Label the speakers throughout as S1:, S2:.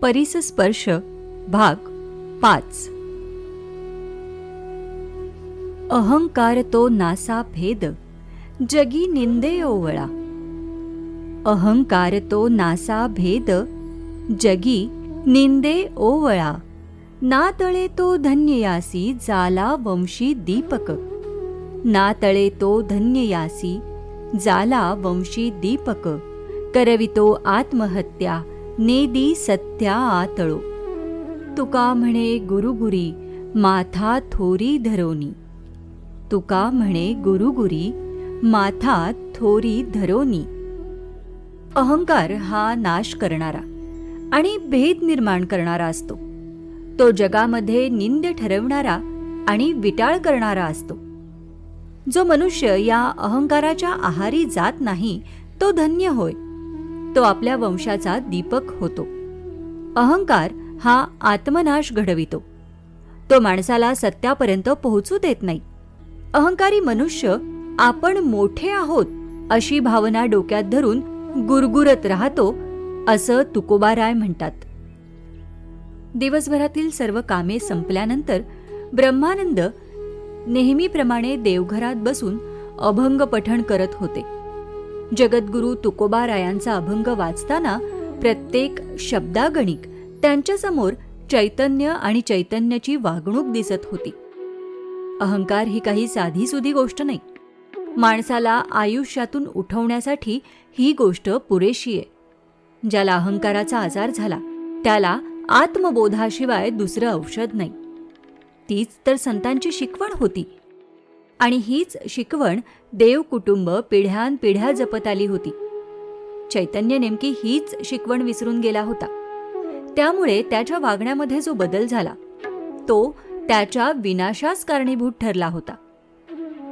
S1: परिसस्पर्श भाग 5. अहंकार तो नासा भेद जगी निंदे ओवळा. अहंकार तो नासा भेद जगी निंदे ओवळा. ना तळे तो धन्ययासी जाला वंशी दीपक. ना तळे तो धन्ययासी जाला वंशी दीपक. करवितो आत्महत्या नेदी सत्या आतळो. तुका म्हणे गुरुगुरी माथा थोरी धरोनी. तुका म्हणे गुरुगुरी माथा थोरी धरोनी. अहंकार हा नाश करणारा आणि भेद निर्माण करणारा असतो. तो जगामध्ये निंद ठरवणारा आणि विटाळ करणारा असतो. जो मनुष्य या अहंकाराच्या आहारी जात नाही तो धन्य होय. तो आपल्या वंशाचा दीपक होतो. अहंकार हा आत्मनाश घडवितो. तो माणसाला सत्यापर्यंत पोहोचू देत नाही. अहंकारी मनुष्य आपण मोठे आहोत अशी भावना डोक्यात धरून गुरगुरत राहतो असं तुकोबाराय म्हणतात. दिवसभरातील सर्व कामे संपल्यानंतर ब्रह्मानंद नेहमीप्रमाणे देवघरात बसून अभंग पठण करत होते. जगद्गुरु तुकोबारायांचा अभंग वाचताना प्रत्येक शब्दागणिक त्यांच्यासमोर चैतन्य आणि चैतन्याची वागणूक दिसत होती. अहंकार ही काही साधीसुधी गोष्ट नाही. माणसाला आयुष्यातून उठवण्यासाठी ही गोष्ट पुरेशी आहे. ज्याला अहंकाराचा आजार झाला त्याला आत्मबोधाशिवाय दुसरं औषध नाही. तीच तर संतांची शिकवण होती आणि हीच शिकवण देव कुटुंब पिढ्यानपिढ्या जपत आली होती. चैतन्य नेमकी हीच शिकवण विसरून गेला होता. त्यामुळे त्याच्या वागण्यामध्ये जो बदल झाला तो त्याच्या विनाशास कारणीभूत ठरला होता.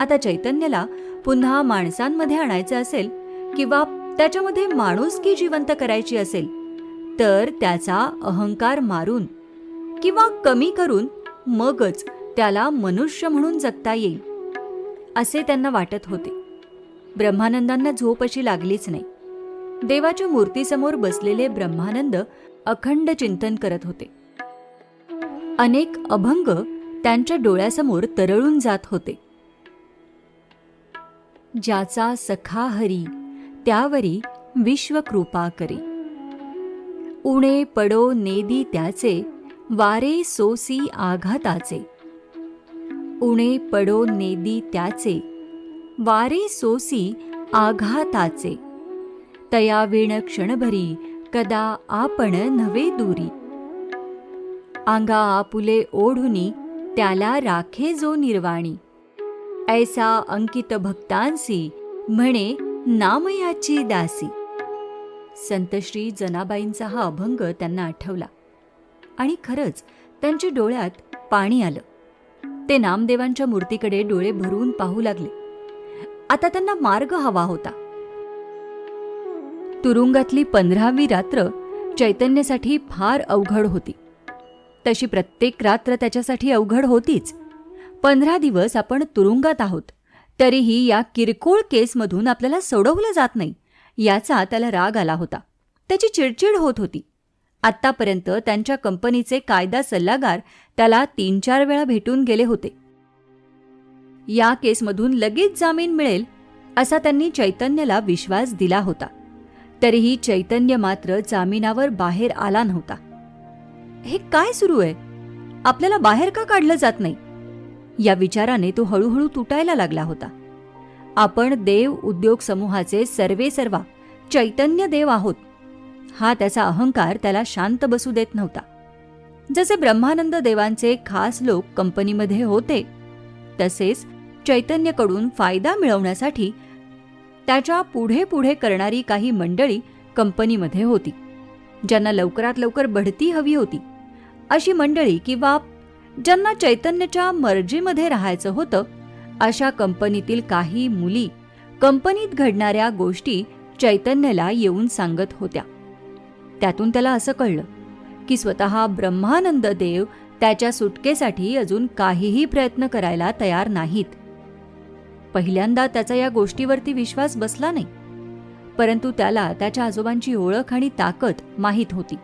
S1: आता चैतन्याला पुन्हा माणसांमध्ये आणायचं असेल किंवा त्याच्यामध्ये माणुसकी जिवंत करायची असेल तर त्याचा अहंकार मारून किंवा कमी करून मगच त्याला मनुष्य म्हणून जगता येईल असे त्यांना वाटत होते. ब्रह्मानंदांना झोप अशी लागलीच नाही. देवाच्या मूर्तीसमोर बसलेले ब्रह्मानंद अखंड चिंतन करत होते. अनेक अभंग त्यांच्या डोळ्यासमोर तरळून जात होते. ज्याचा सखा हरी त्यावरी विश्वकृपा करी. उणे पडो नेदी त्याचे वारे सोसी आघाताचे. उणे पडो नेदी त्याचे वारे सोसी आघाताचे. तया विण क्षणभरी कदा आपण नव्हे दूरी. आंगा आपुले ओढुनी त्याला राखे जो निर्वाणी. ऐसा अंकित भक्तांसी म्हणे नामयाची दासी. संत श्री जनाबाईंचा हा अभंग त्यांना आठवला आणि खरंच त्यांच्या डोळ्यात पाणी आलं. ते नामदेवांच्या मूर्तीकडे डोळे भरून पाहू लागले. आता त्यांना मार्ग हवा होता. तुरुंगातली 15वी रात्र चैतन्यासाठी फार अवघड होती. तशी प्रत्येक रात्र त्याच्यासाठी अवघड होतीच. 15 दिवस आपण तुरुंगात आहोत तरीही या किरकोळ केसमधून आपल्याला सोडवलं जात नाही याचा त्याला राग आला होता. त्याची चिडचिड होत होती. आत्तापर्यंत त्यांच्या कंपनीचे कायदा सल्लागार त्याला 3-4 वेळा भेटून गेले होते. या केसमधून लगेच जामीन मिळेल असा त्यांनी चैतन्याला विश्वास दिला होता. तरीही चैतन्य मात्र जामिनावर बाहेर आला नव्हता. हे काय सुरू आहे? आपल्याला बाहेर का काढलं जात नाही? या विचाराने तो हळूहळू तुटायला लागला होता. आपण देव उद्योग समूहाचे सर्वेसर्वा चैतन्य देव आहोत हा त्याचा अहंकार त्याला शांत बसू देत नव्हता. जसे ब्रह्मानंद देवांचे खास लोक कंपनीमध्ये होते तसेच चैतन्यकडून फायदा मिळवण्यासाठी त्याच्या पुढे पुढे करणारी काही मंडळी कंपनीमध्ये होती. ज्यांना लवकरात लवकर बढती हवी होती अशी मंडळी किंवा ज्यांना चैतन्याच्या मर्जीमध्ये राहायचं होतं अशा कंपनीतील काही मुली कंपनीत घडणाऱ्या गोष्टी चैतन्याला येऊन सांगत होत्या. त्यातून त्याला असं कळलं की स्वतः ब्रह्मानंद देव त्याच्या सुटकेसाठी अजून काहीही प्रयत्न करायला तयार नाहीत. पहिल्यांदा त्याचा या गोष्टीवरती विश्वास बसला नाही, परंतु त्याला त्याच्या आजोबांची ओळख आणि ताकद माहीत होती.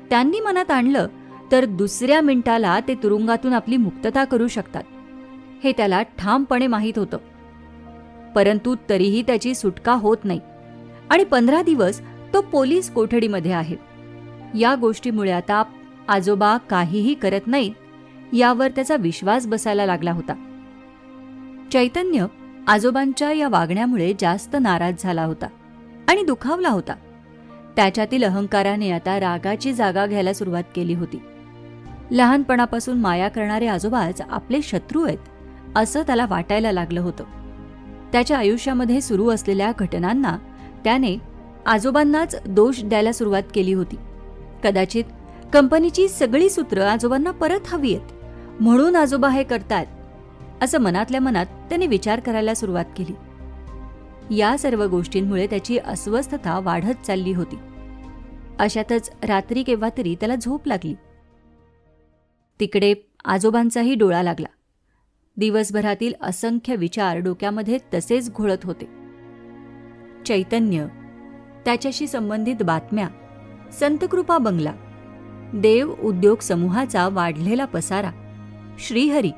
S1: त्यांनी मनात आणलं तर दुसऱ्या मिनिटाला ते तुरुंगातून आपली मुक्तता करू शकतात हे त्याला ठामपणे माहीत होतं. परंतु तरीही त्याची सुटका होत नाही आणि 15 दिवस तो पोलीस कोठडीमध्ये आहे. या गोष्टीमुळे आता आजोबा काहीही करत नाहीत यावर त्याचा विश्वास बसायला लागला होता. चैतन्य आजोबांच्या या वागण्यामुळे जास्त नाराज झाला होता आणि दुखावला होता. त्याच्यातील अहंकाराने आता रागाची जागा घ्यायला सुरुवात केली होती. लहानपणापासून माया करणारे आजोबाच आपले शत्रू आहेत असं त्याला वाटायला लागलं होतं. त्याच्या आयुष्यामध्ये सुरू असलेल्या घटनांना त्याने आजोबांनाच दोष द्यायला सुरुवात केली होती. कदाचित कंपनीची सगळी सूत्र आजोबांना परत हवी आहेत म्हणून आजोबा हे करतायत असं मनातल्या मनात त्याने विचार करायला सुरुवात केली. या सर्व गोष्टींमुळे त्याची अस्वस्थता वाढत चालली होती. अशातच रात्री केव्हा तरी त्याला झोप लागली. तिकडे आजोबांचाही डोळा लागला. दिवसभरातील असंख्य विचार डोक्यामध्ये तसेच घोळत होते. चैतन्य, त्याच्याशी संबंधित बातम्या, संतकृपा बंगला, देव उद्योग समूहाचा वाढलेला पसारा, श्रीहरी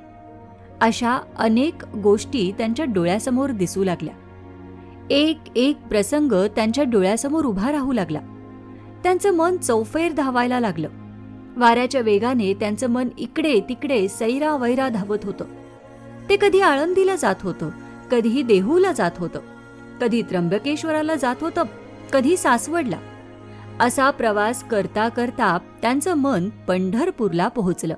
S1: अशा अनेक गोष्टी त्यांच्या डोळ्यासमोर दिसू लागल्या. एक एक प्रसंग त्यांच्या डोळ्यासमोर उभा राहू लागला. त्यांचं मन चौफेर धावायला लागलं. वाऱ्याच्या वेगाने त्यांचं मन इकडे तिकडे सैरावैरा धावत होतं. ते कधी आळंदीला जात होतं, कधीही देहूला जात होतं, कधी त्र्यंबकेश्वराला जात होतं, कधी सासवडला. असा प्रवास करता करता त्यांचं मन पंढरपूरला पोहोचलं.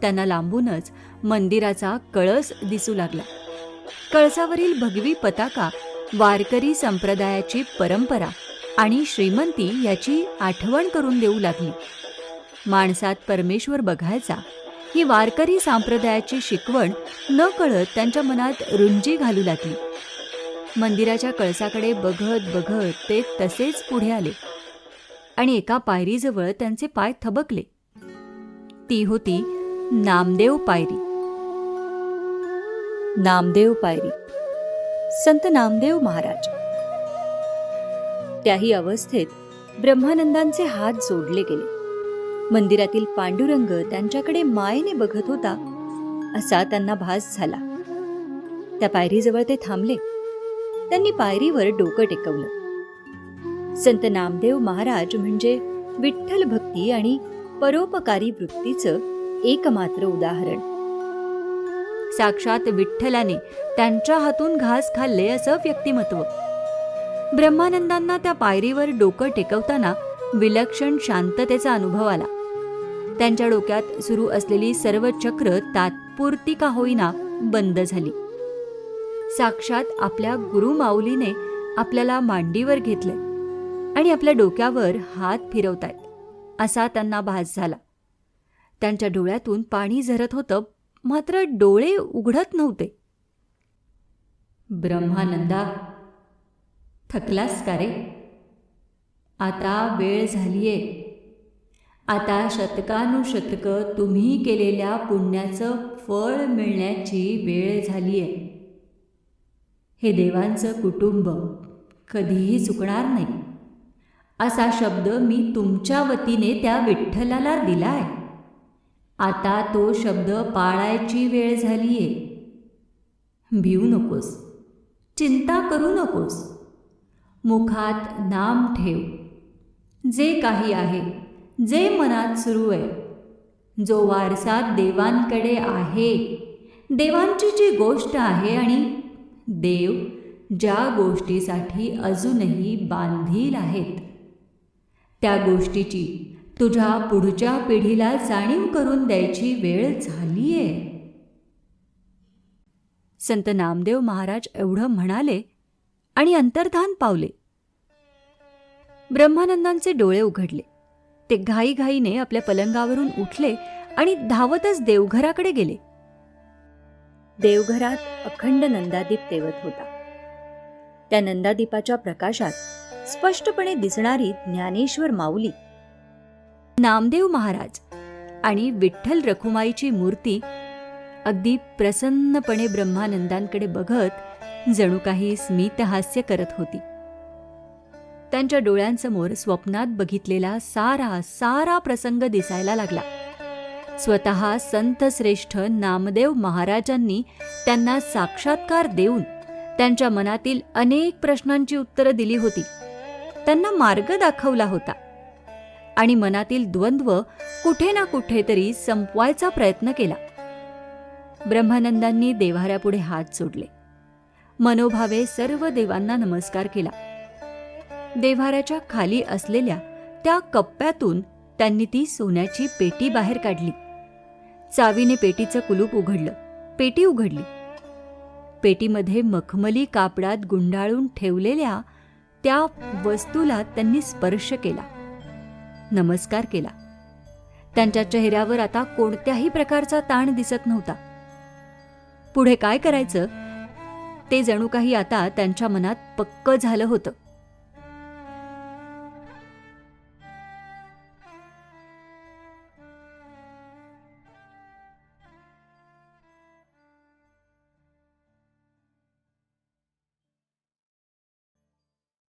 S1: त्यांना लांबूनच मंदिराचा कळस दिसू लागला. कळसावरील भगवी पताका वारकरी संप्रदायाची परंपरा आणि श्रीमंती याची आठवण करून देऊ लागली. माणसात परमेश्वर बघायचा ही वारकरी संप्रदायाची शिकवण न कळत त्यांच्या मनात रुंजी घालू लागली. मंदिराच्या कळसाकडे बघत बघत ते तसेच पुढे आले आणि एका पायरीजवळ त्यांचे पाय थबकले. ती होती नामदेव पायरी. नामदेव पायरी, संत नामदेव महाराज. त्याही अवस्थेत ब्रह्मानंदांचे हात जोडले गेले. मंदिरातील पांडुरंग त्यांच्याकडे मायेने बघत होता असा त्यांना भास झाला. त्या पायरीजवळ ते थांबले. त्यांनी पायरीवर डोकं टेकवलं. संत नामदेव महाराज म्हणजे विठ्ठल भक्ती आणि परोपकारी वृत्तीचं एकमात्र उदाहरण. साक्षात विठ्ठलाने त्यांच्या हातून घास खाल्ले असं व्यक्तिमत्व. ब्रह्मानंदांना त्या पायरीवर डोकं टेकवताना विलक्षण शांततेचा अनुभव आला. त्यांच्या डोक्यात सुरू असलेली सर्व चक्र तात्पुरती का होईना बंद झाली. साक्षात आपल्या गुरुमाऊलीने आपल्याला मांडीवर घेतले आणि आपल्या डोक्यावर हात फिरवतायत असा त्यांना भास झाला. त्यांच्या डोळ्यातून पाणी झरत होतं, मात्र डोळे उघडत नव्हते. ब्रह्मानंदा, थकलास का रे? आता वेळ झालीये. आता शतकानुशतकं तुम्ही केलेल्या पुण्याचं फळ मिळण्याची वेळ झालीये. हे देवांचं कुटुंब कधीही चुकणार नाही असा शब्द मी तुमच्या वतीने त्या विठ्ठलाला दिलाय. आता तो शब्द पाळायची वेळ झालीये. भिवू नकोस, चिंता करू नकोस. मुखात नाम ठेव. जे काही आहे, जे मनात सुरू आहे, जो वारसा देवांकडे आहे, देवांची जी गोष्ट आहे आणि देव ज्या गोष्टीसाठी अजूनही बांधील आहेत, त्या गोष्टीची तुझ्या पुढच्या पिढीला जाणीव करून द्यायची वेळ झालीये. संत नामदेव महाराज एवढं म्हणाले आणि अंतर्धान पावले. ब्रह्मानंदांचे डोळे उघडले. ते घाईघाईने आपल्या पलंगावरून उठले आणि धावतच देवघराकडे गेले. देवघरात अखंड नंदादीप तेवत होता. त्या नंदादीपाच्या प्रकाशात स्पष्टपणे दिसणारी ज्ञानेश्वर माऊली, नामदेव महाराज आणि विठ्ठल रखुमाईची मूर्ती अगदी प्रसन्नपणे ब्रह्मानंदांकडे बघत जणू काही स्मितहास्य करत होती. त्यांच्या डोळ्यांसमोर स्वप्नात बघितलेला सारा सारा प्रसंग दिसायला लागला. स्वतः संत श्रेष्ठ नामदेव महाराजांनी त्यांना साक्षात्कार देऊन त्यांच्या मनातील अनेक प्रश्नांची उत्तरं दिली होती. त्यांना मार्ग दाखवला होता आणि मनातील द्वंद्व कुठे ना कुठेतरी संपवायचा प्रयत्न केला. ब्रह्मानंदांनी देव्हाऱ्यापुढे हात जोडले. मनोभावे सर्व देवांना नमस्कार केला. देव्हाऱ्याच्या खाली असलेल्या त्या कप्प्यातून त्यांनी ती सोन्याची पेटी बाहेर काढली. चावीने पेटीचं कुलूप उघडलं. पेटी उघडली. पेटीमध्ये मखमली कापडात गुंडाळून ठेवलेल्या त्या वस्तूला त्यांनी स्पर्श केला, नमस्कार केला. त्यांच्या चेहऱ्यावर आता कोणत्याही प्रकारचा ताण दिसत नव्हता. पुढे काय करायचं ते जणू काही आता त्यांच्या मनात पक्क झालं होतं.